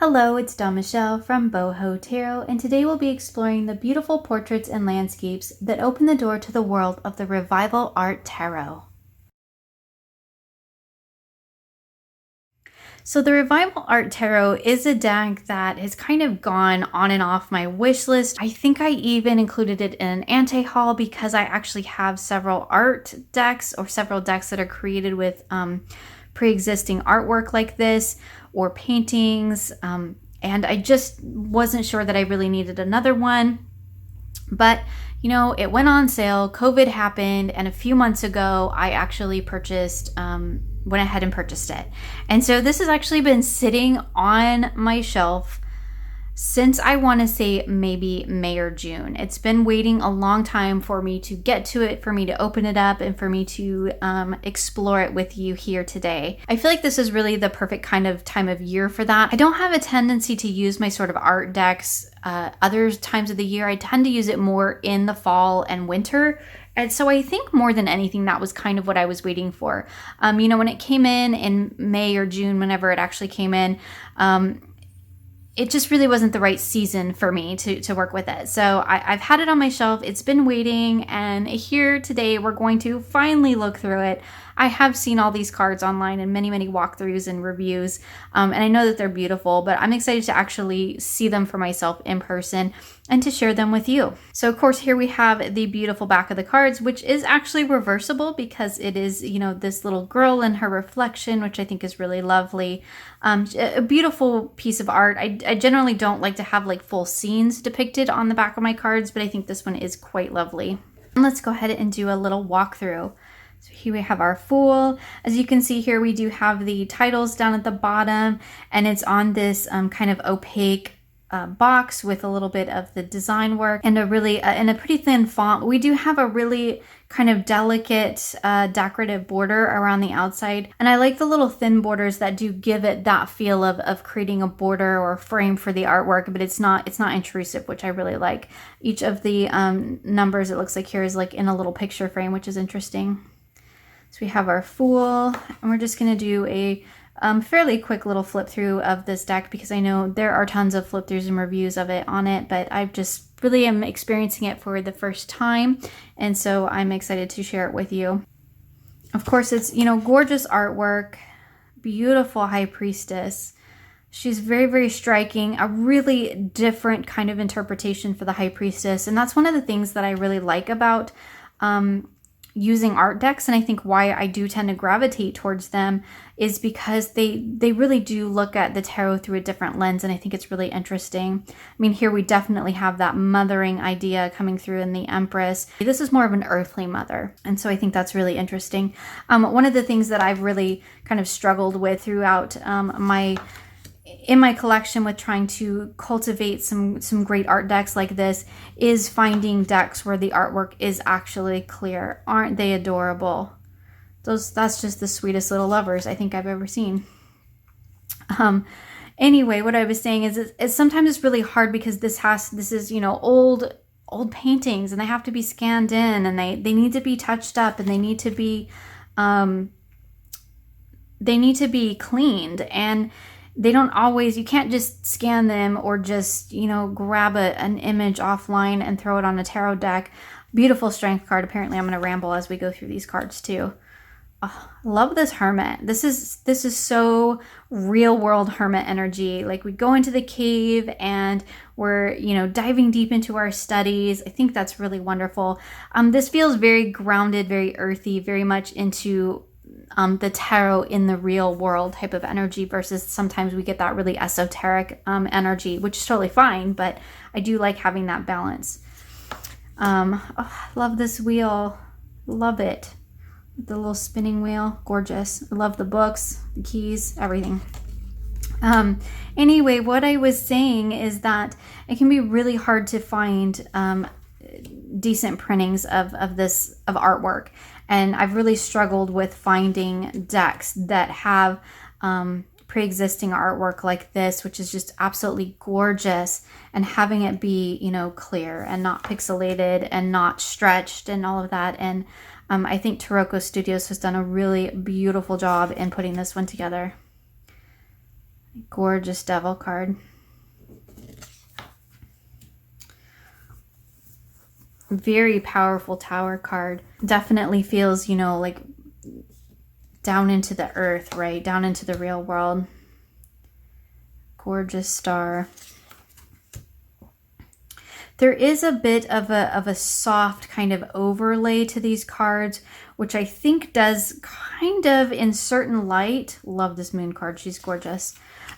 Hello, it's Dawn Michelle from Boho Tarot, and today we'll be exploring the beautiful portraits and landscapes that open the door to the world of the Revival Art Tarot. So the Revival Art Tarot is a deck that has kind of gone on and off my wish list. I think I even included it in an anti-haul because I actually have several art decks or several decks that are created with pre-existing artwork like this or paintings, and I just wasn't sure that I really needed another one. But you know, it went on sale, COVID happened, and a few months ago I actually went ahead and purchased it. And so this has actually been sitting on my shelf since I want to say maybe May or June. It's been waiting a long time for me to get to it, for me to open it up, and for me to explore it with you here today. I feel like this is really the perfect kind of time of year for that. I don't have a tendency to use my sort of art decks other times of the year. I tend to use it more in the fall and winter. And so I think more than anything, that was kind of what I was waiting for. You know, when it came in May or June, whenever it actually came in, it just really wasn't the right season for me to work with it. So I've had it on my shelf. It's been waiting, and here today we're going to finally look through it. I have seen all these cards online and many walkthroughs and reviews, and I know that they're beautiful, but I'm excited to actually see them for myself in person and to share them with you. So of course, here we have the beautiful back of the cards, which is actually reversible because it is, you know, this little girl and her reflection, which I think is really lovely. A beautiful piece of art. I generally don't like to have like full scenes depicted on the back of my cards, but I think this one is quite lovely. And let's go ahead and do a little walkthrough. So here we have our Fool. As you can see here, we do have the titles down at the bottom, and it's on this kind of opaque box with a little bit of the design work and a really in a pretty thin font. We do have a really kind of delicate decorative border around the outside, and I like the little thin borders that do give it that feel of creating a border or a frame for the artwork, but it's not intrusive, which I really like. Each of the numbers, it looks like here, is like in a little picture frame, which is interesting. So we have our Fool, and we're just going to do a fairly quick little flip through of this deck because I know there are tons of flip throughs and reviews of it on it, but I just really am experiencing it for the first time, and so I'm excited to share it with you. Of course, it's, you know, gorgeous artwork, beautiful High Priestess. She's very striking, a really different kind of interpretation for the High Priestess, and that's one of the things that I really like about using art decks, and I think why I do tend to gravitate towards them is because they really do look at the tarot through a different lens, and I think it's really interesting. I mean, here we definitely have that mothering idea coming through in the Empress. This is more of an earthly mother, and so I think that's really interesting. One of the things that I've really kind of struggled with throughout in my collection with trying to cultivate some great art decks like this is finding decks where the artwork is actually clear. Aren't they adorable? That's just the sweetest little lovers I think I've ever seen. Anyway, what I was saying is sometimes it's really hard because this is, you know, old paintings, and they have to be scanned in, and they need to be touched up, and they need to be cleaned, and they don't always, you can't just scan them or just, you know, grab an image offline and throw it on a tarot deck. Beautiful strength card. Apparently I'm going to ramble as we go through these cards too. Oh, love this Hermit. This is so real world Hermit energy. Like, we go into the cave and we're, you know, diving deep into our studies. I think that's really wonderful. This feels very grounded, very earthy, very much into the tarot in the real world type of energy, versus sometimes we get that really esoteric energy, which is totally fine, but I do like having that balance. Oh, love this wheel. Love it. The little spinning wheel. Gorgeous. I love the books, the keys, everything. Anyway, what I was saying is that it can be really hard to find decent printings of artwork. And I've really struggled with finding decks that have pre-existing artwork like this, which is just absolutely gorgeous, and having it be, you know, clear and not pixelated and not stretched and all of that. And I think TaroccoStudio has done a really beautiful job in putting this one together. Gorgeous devil card. Very powerful tower card. Definitely feels, you know, like down into the earth, right? Down into the real world. Gorgeous star. There is a bit of a soft kind of overlay to these cards, which I think does kind of, in certain light, love this moon card, she's gorgeous.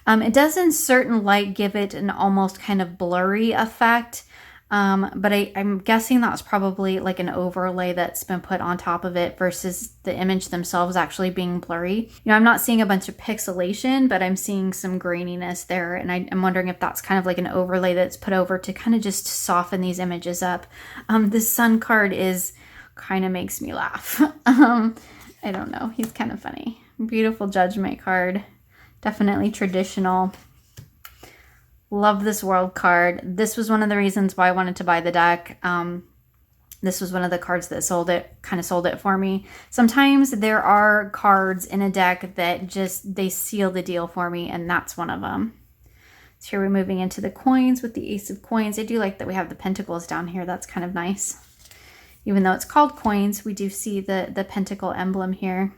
It does in certain light give it an almost kind of blurry effect. But I'm guessing that's probably like an overlay that's been put on top of it versus the image themselves actually being blurry. You know, I'm not seeing a bunch of pixelation, but I'm seeing some graininess there. And I'm wondering if that's kind of like an overlay that's put over to kind of just soften these images up. This sun card is kind of makes me laugh. I don't know. He's kind of funny. Beautiful judgment card. Definitely traditional. Love this world card. This was one of the reasons why I wanted to buy the deck. This was one of the cards that sold it for me. Sometimes there are cards in a deck that just, they seal the deal for me, and that's one of them. So here we're moving into the coins with the Ace of Coins. I do like that we have the pentacles down here. That's kind of nice. Even though it's called coins, we do see the pentacle emblem here.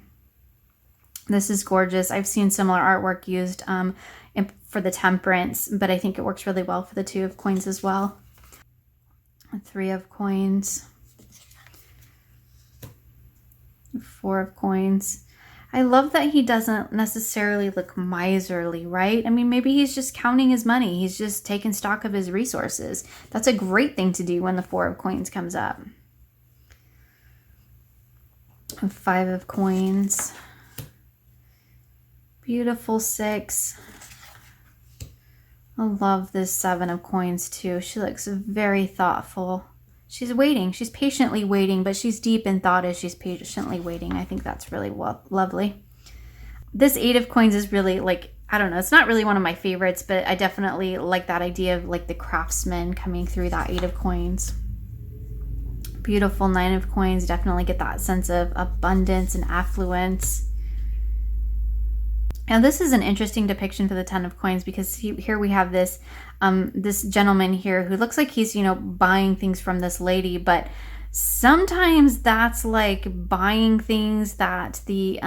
This is gorgeous. I've seen similar artwork used for the Temperance, but I think it works really well for the Two of Coins as well. Three of Coins. Four of Coins. I love that he doesn't necessarily look miserly, right? I mean, maybe he's just counting his money. He's just taking stock of his resources. That's a great thing to do when the Four of Coins comes up. Five of Coins. Beautiful Six. I love this Seven of Coins too. She looks very thoughtful. She's waiting. She's patiently waiting, but she's deep in thought as she's patiently waiting. I think that's really lovely. This Eight of Coins is really like, I don't know, it's not really one of my favorites, but I definitely like that idea of like the craftsman coming through that Eight of Coins. Beautiful Nine of Coins. Definitely get that sense of abundance and affluence. Now this is an interesting depiction for the Ten of Coins because here we have this this gentleman here who looks like he's, you know, buying things from this lady, but sometimes that's like buying things that the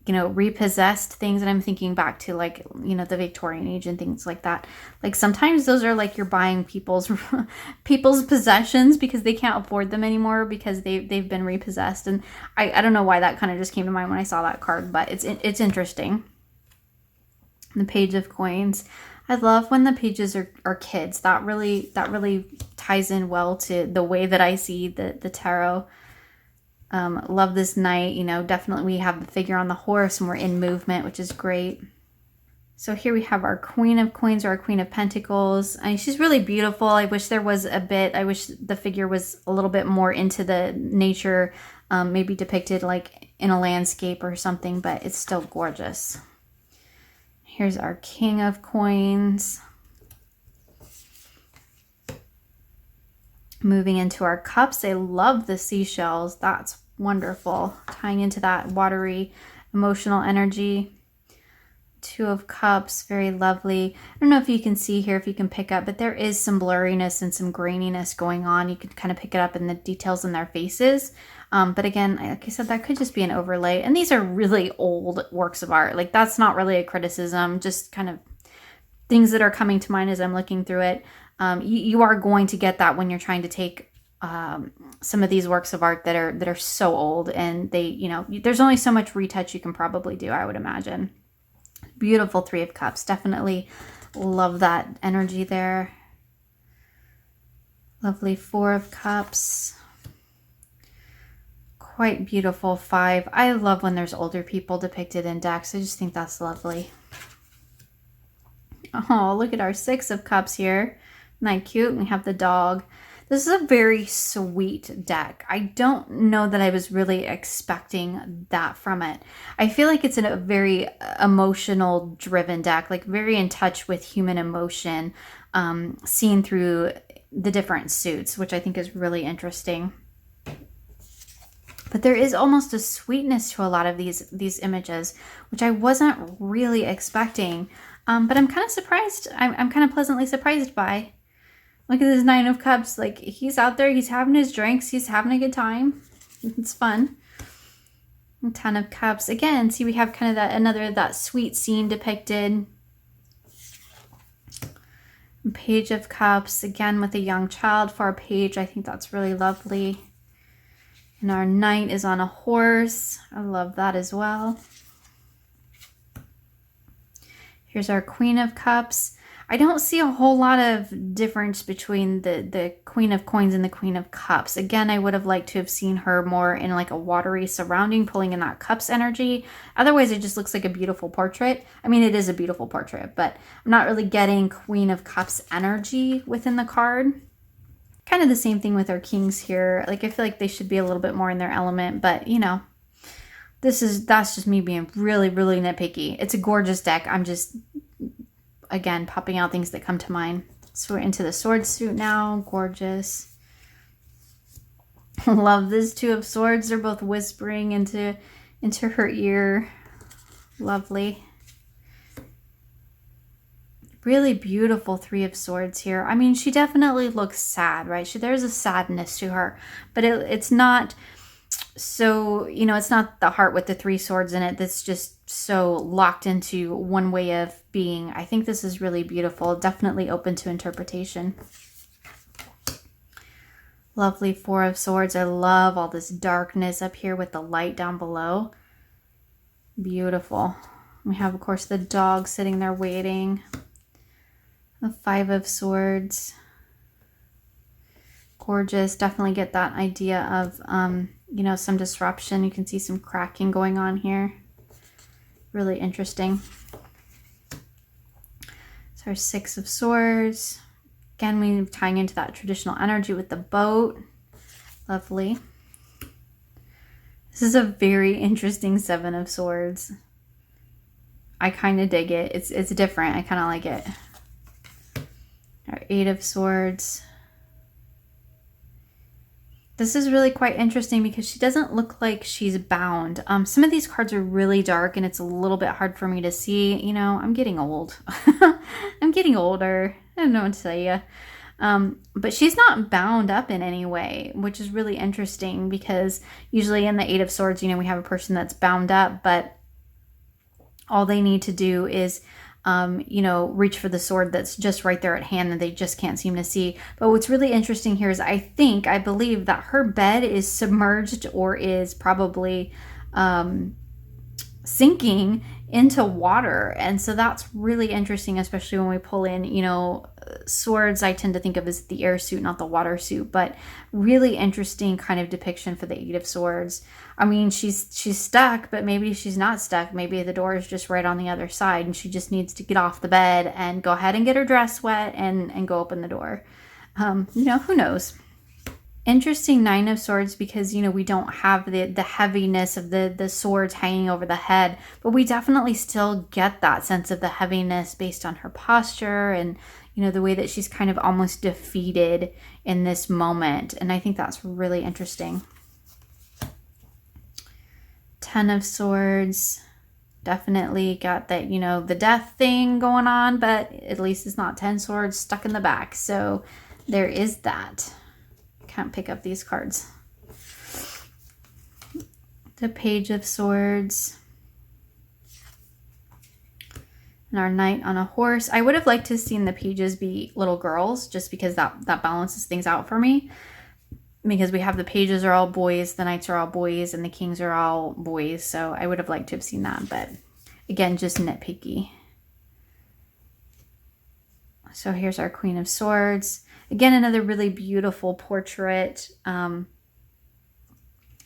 you know, repossessed things. And I'm thinking back to like, you know, the Victorian age and things like that. Like sometimes those are like you're buying people's possessions because they can't afford them anymore because they've been repossessed. And I don't know why that kind of just came to mind when I saw that card, but it's interesting. The Page of Coins. I love when the pages are kids. That really ties in well to the way that I see the tarot. Love this Knight, you know, definitely we have the figure on the horse and we're in movement, which is great. So here we have our Queen of Coins or our Queen of Pentacles. I mean, she's really beautiful. I wish there was I wish the figure was a little bit more into the nature, maybe depicted like in a landscape or something, but it's still gorgeous. Here's our King of Coins. Moving into our cups, I love the seashells. That's wonderful. Tying into that watery emotional energy. Two of Cups, very lovely. I don't know if you can see here, if you can pick up, but there is some blurriness and some graininess going on. You could kind of pick it up in the details in their faces. But again, like I said, that could just be an overlay. And these are really old works of art. Like that's not really a criticism, just kind of things that are coming to mind as I'm looking through it. You are going to get that when you're trying to take some of these works of art that are so old, and they, you know, there's only so much retouch you can probably do, I would imagine. Beautiful Three of Cups. Definitely love that energy there. Lovely Four of Cups. Quite beautiful Five. I love when there's older people depicted in decks. I just think that's lovely. Oh, look at our Six of Cups here. Isn't that cute? We have the dog. This is a very sweet deck. I don't know that I was really expecting that from it. I feel like it's a very emotional driven deck, like very in touch with human emotion, seen through the different suits, which I think is really interesting. But there is almost a sweetness to a lot of these images, which I wasn't really expecting. But I'm kind of surprised. I'm kind of pleasantly surprised by. Look at this Nine of Cups. Like, he's out there, he's having his drinks, he's having a good time. It's fun. And Ten of Cups. Again, see, we have kind of that sweet scene depicted. Page of Cups, again with a young child for our page. I think that's really lovely. And our knight is on a horse. I love that as well. Here's our Queen of Cups. I don't see a whole lot of difference between the Queen of Coins and the Queen of Cups. Again, I would have liked to have seen her more in like a watery surrounding, pulling in that Cups energy. Otherwise, it just looks like a beautiful portrait. I mean, it is a beautiful portrait, but I'm not really getting Queen of Cups energy within the card. Kind of the same thing with our kings here. Like, I feel like they should be a little bit more in their element, but you know, that's just me being really, really nitpicky. It's a gorgeous deck. I'm just, again, popping out things that come to mind. So we're into the sword suit now. Gorgeous. Love this Two of Swords. They're both whispering into her ear. Lovely. Really beautiful Three of Swords here. I mean, she definitely looks sad, right? There's a sadness to her, but it's not so, you know, it's not the heart with the three swords in it that's just so locked into one way of being. I think this is really beautiful. Definitely open to interpretation. Lovely Four of Swords. I love all this darkness up here with the light down below. Beautiful. We have, of course, the dog sitting there waiting. The Five of Swords. Gorgeous. Definitely get that idea of, you know, some disruption. You can see some cracking going on here. Really interesting. So our Six of Swords. Again, we're tying into that traditional energy with the boat. Lovely. This is a very interesting Seven of Swords. I kind of dig it. It's different. I kind of like it. Our Eight of Swords. This is really quite interesting because she doesn't look like she's bound. Some of these cards are really dark and it's a little bit hard for me to see. You know, I'm getting old. I'm getting older. I don't know what to tell you. But she's not bound up in any way, which is really interesting because usually in the Eight of Swords, you know, we have a person that's bound up, but all they need to do is you know, reach for the sword that's just right there at hand and they just can't seem to see. But what's really interesting here is I believe that her bed is submerged or is probably sinking into water. And so that's really interesting, especially when we pull in, you know, swords I tend to think of as the air suit, not the water suit, but really interesting kind of depiction for the Eight of Swords. I mean, she's stuck, but maybe she's not stuck. Maybe the door is just right on the other side and she just needs to get off the bed and go ahead and get her dress wet and go open the door. You know, who knows? Interesting Nine of Swords because, you know, we don't have the heaviness of the swords hanging over the head, but we definitely still get that sense of the heaviness based on her posture and, you know, the way that she's kind of almost defeated in this moment. And I think that's really interesting. Ten of Swords. Definitely got that, you know, the death thing going on, but at least it's not 10 swords stuck in the back. So there is that. Can't pick up these cards. The Page of Swords. And our knight on a horse. I would have liked to have seen the pages be little girls just because that balances things out for me. Because we have the pages are all boys, the knights are all boys, and the kings are all boys. So I would have liked to have seen that, but again, just nitpicky. So here's our Queen of Swords. Again, another really beautiful portrait. And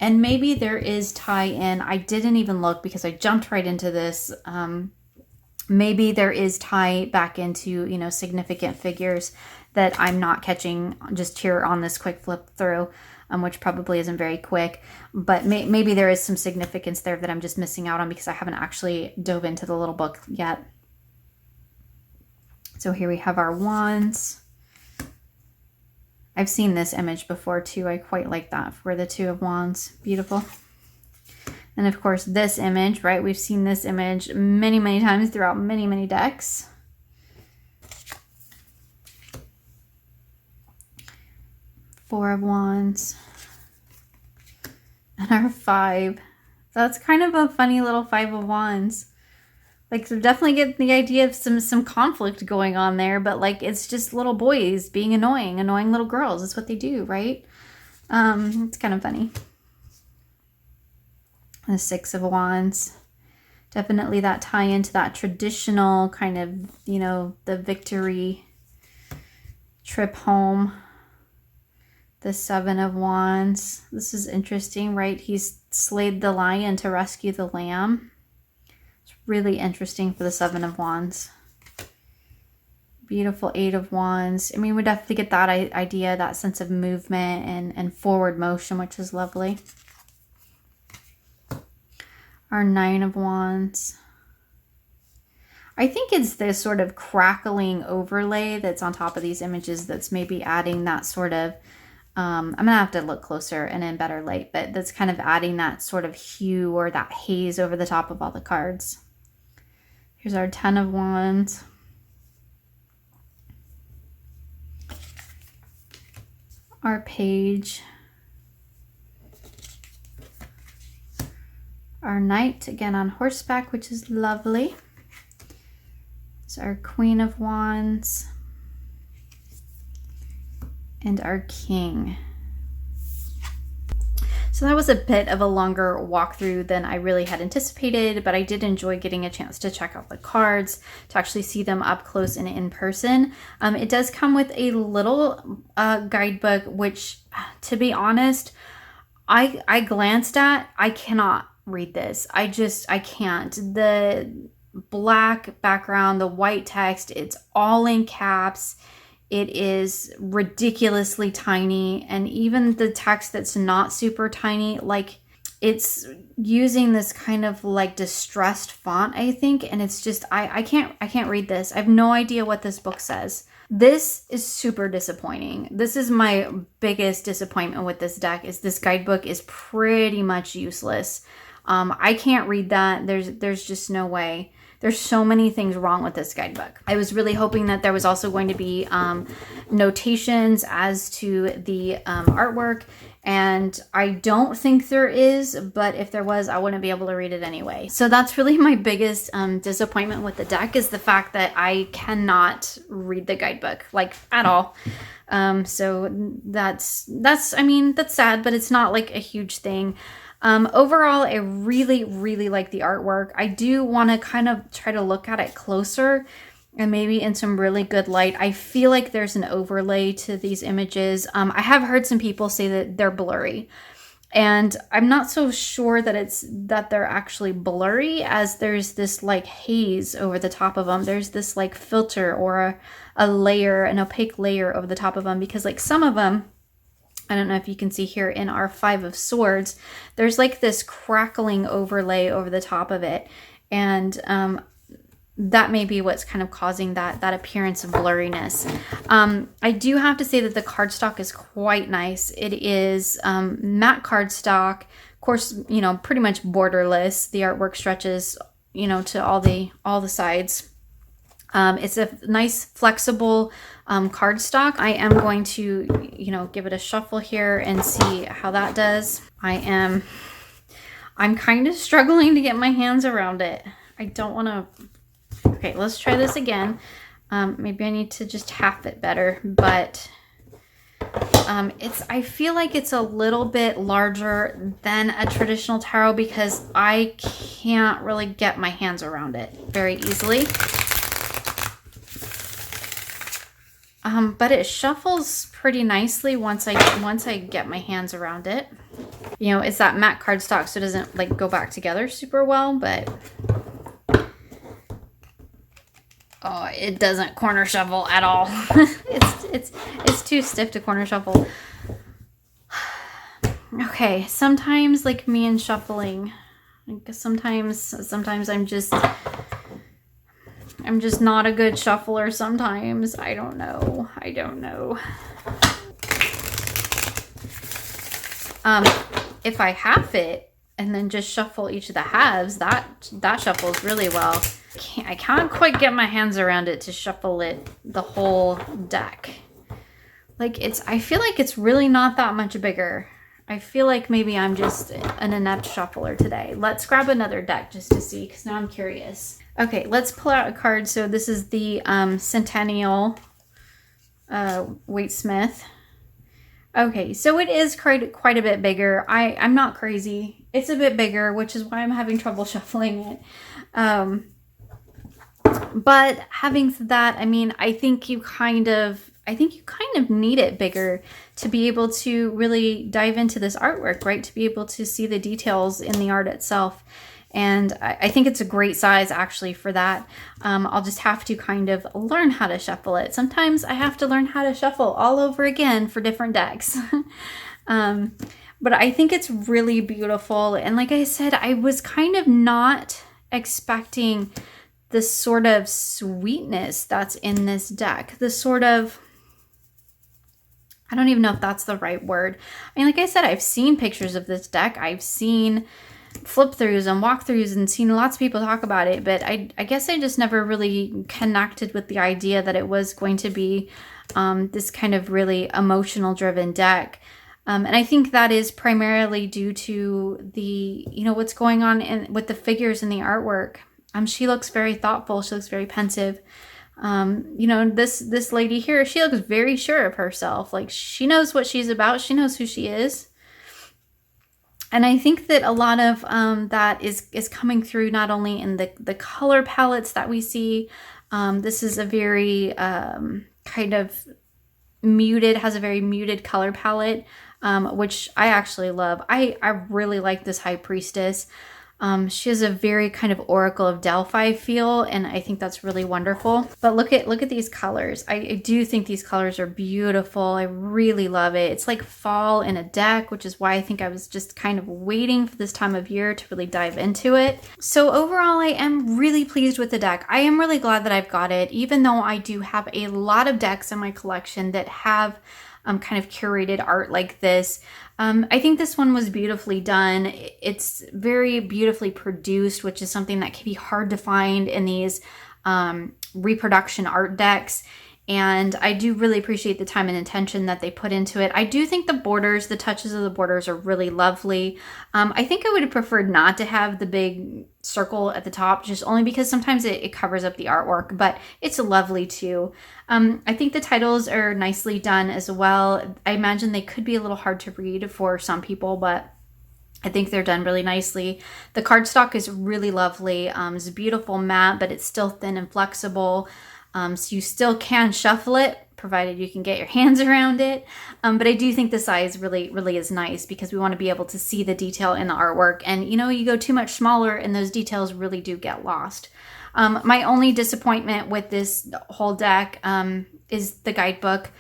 maybe there is tie-in. I didn't even look because I jumped right into this. Maybe there is tie back into, you know, significant figures that I'm not catching just here on this quick flip through, which probably isn't very quick. But maybe there is some significance there that I'm just missing out on because I haven't actually dove into the little book yet. So here we have our wands. I've seen this image before too. I quite like that for the Two of Wands. Beautiful. And of course this image, right? We've seen this image many, many times throughout many, many decks. Four of Wands. And our 5. That's kind of a funny little 5 of Wands. Like, so definitely get the idea of some conflict going on there, but like it's just little boys being annoying little girls. That's what they do, right? It's kind of funny. The 6 of Wands. Definitely that tie into that traditional kind of, you know, the victory trip home. The 7 of Wands. This is interesting, right? He's slayed the lion to rescue the lamb. It's really interesting for the 7 of Wands. Beautiful 8 of Wands. I mean, we definitely get that idea, that sense of movement and forward motion, which is lovely. Our 9 of Wands. I think it's this sort of crackling overlay that's on top of these images that's maybe adding that sort of, I'm going to have to look closer and in better light, but that's kind of adding that sort of hue or that haze over the top of all the cards. Here's our 10 of Wands. Our Page. Our Knight, again on horseback, which is lovely. It's our Queen of Wands. And our King. So that was a bit of a longer walkthrough than I really had anticipated, but I did enjoy getting a chance to check out the cards, to actually see them up close and in person. It does come with a little guidebook, which, to be honest, I glanced at. I cannot read this. I can't. The black background, the white text, it's all in caps. It is ridiculously tiny, and even the text that's not super tiny, like it's using this kind of like distressed font, I think, and it's just I can't read this. I have no idea what this book says. This is super disappointing. This is my biggest disappointment with this deck, is this guidebook is pretty much useless. I can't read that. There's just no way. There's so many things wrong with this guidebook. I was really hoping that there was also going to be notations as to the artwork, and I don't think there is, but if there was, I wouldn't be able to read it anyway. So that's really my biggest disappointment with the deck, is the fact that I cannot read the guidebook, like, at all. So that's I mean, that's sad, but it's not like a huge thing. Overall, I really, really like the artwork. I do want to kind of try to look at it closer and maybe in some really good light. I feel like there's an overlay to these images. I have heard some people say that they're blurry, and I'm not so sure that they're actually blurry, as there's this like haze over the top of them. There's this like filter or a layer, an opaque layer over the top of them, because like some of them, I don't know if you can see here in our 5 of Swords, there's like this crackling overlay over the top of it. And that may be what's kind of causing that appearance of blurriness. I do have to say that the cardstock is quite nice. It is matte cardstock, of course, you know, pretty much borderless. The artwork stretches, you know, to all the sides. It's a nice flexible cardstock. I am going to, you know, give it a shuffle here and see how that does. I'm kind of struggling to get my hands around it. I don't want to. Okay, let's try this again. Maybe I need to just half it better, but I feel like it's a little bit larger than a traditional tarot, because I can't really get my hands around it very easily. But it shuffles pretty nicely once I get my hands around it. You know, it's that matte cardstock, so it doesn't like go back together super well, but oh, it doesn't corner shuffle at all. it's too stiff to corner shuffle. Okay, sometimes like me and shuffling, like sometimes I'm just not a good shuffler sometimes. I don't know. If I half it and then just shuffle each of the halves, that shuffles really well. I can't quite get my hands around it to shuffle it the whole deck. Like I feel like it's really not that much bigger. I feel like maybe I'm just an inept shuffler today. Let's grab another deck just to see, because now I'm curious. Okay, let's pull out a card. So this is the Centennial Waitsmith. Okay, so it is quite a bit bigger. I'm not crazy. It's a bit bigger, which is why I'm having trouble shuffling it. But having said that, I mean, I think you kind of need it bigger to be able to really dive into this artwork, right? To be able to see the details in the art itself. And I think it's a great size actually for that. I'll just have to kind of learn how to shuffle it. Sometimes I have to learn how to shuffle all over again for different decks. But I think it's really beautiful. And like I said, I was kind of not expecting the sort of sweetness that's in this deck. The sort of, I don't even know if that's the right word. I mean, like I said, I've seen pictures of this deck. I've seen flip throughs and walkthroughs and seen lots of people talk about it, but I guess I just never really connected with the idea that it was going to be this kind of really emotional driven deck. And I think that is primarily due to the, what's going on with the figures in the artwork. She looks very thoughtful. She looks very pensive. This lady here, she looks very sure of herself. Like, she knows what she's about. She knows who she is. And I think that a lot of that is coming through not only in the color palettes that we see. This is a very kind of muted, has a very muted color palette, which I actually love. I really like this High Priestess. She has a very kind of Oracle of Delphi feel, and I think that's really wonderful. But look at these colors. I do think these colors are beautiful. I really love it. It's like fall in a deck, which is why I think I was just kind of waiting for this time of year to really dive into it. So overall, I am really pleased with the deck. I am really glad that I've got it, even though I do have a lot of decks in my collection that have kind of curated art like this. I think this one was beautifully done. It's very beautifully produced, which is something that can be hard to find in these reproduction art decks. And I do really appreciate the time and attention that they put into it. I do think the touches of the borders are really lovely. I think I would have preferred not to have the big circle at the top, just only because sometimes it covers up the artwork, but it's lovely too. I think the titles are nicely done as well. I imagine they could be a little hard to read for some people, but I think they're done really nicely. The cardstock is really lovely. It's a beautiful matte, but it's still thin and flexible. So you still can shuffle it, provided you can get your hands around it. But I do think the size really is nice, because we want to be able to see the detail in the artwork. And you go too much smaller and those details really do get lost. My only disappointment with this whole deck is the guidebook.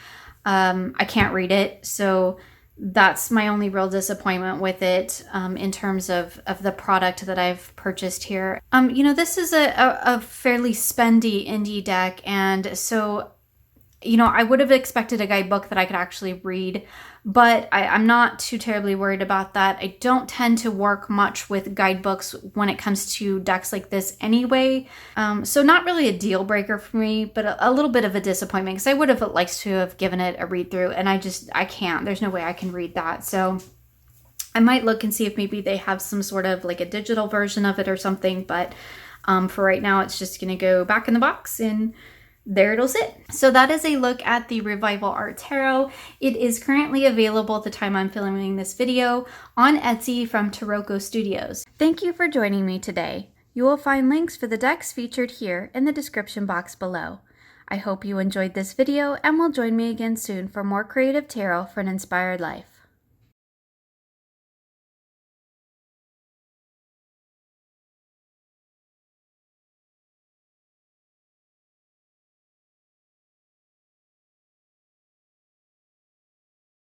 I can't read it, so that's my only real disappointment with it in terms of the product that I've purchased here. This is a fairly spendy indie deck, and so I would have expected a guidebook that I could actually read, but I'm not too terribly worried about that. I don't tend to work much with guidebooks when it comes to decks like this anyway. So not really a deal breaker for me, but a little bit of a disappointment, because I would have liked to have given it a read through, and I can't. There's no way I can read that. So I might look and see if maybe they have some sort of like a digital version of it or something, but for right now, it's just going to go back in the box, and there it'll sit. So that is a look at the Revival Art Tarot. It is currently available at the time I'm filming this video on Etsy from TaroccoStudio. Thank you for joining me today. You will find links for the decks featured here in the description box below. I hope you enjoyed this video and will join me again soon for more creative tarot for an inspired life.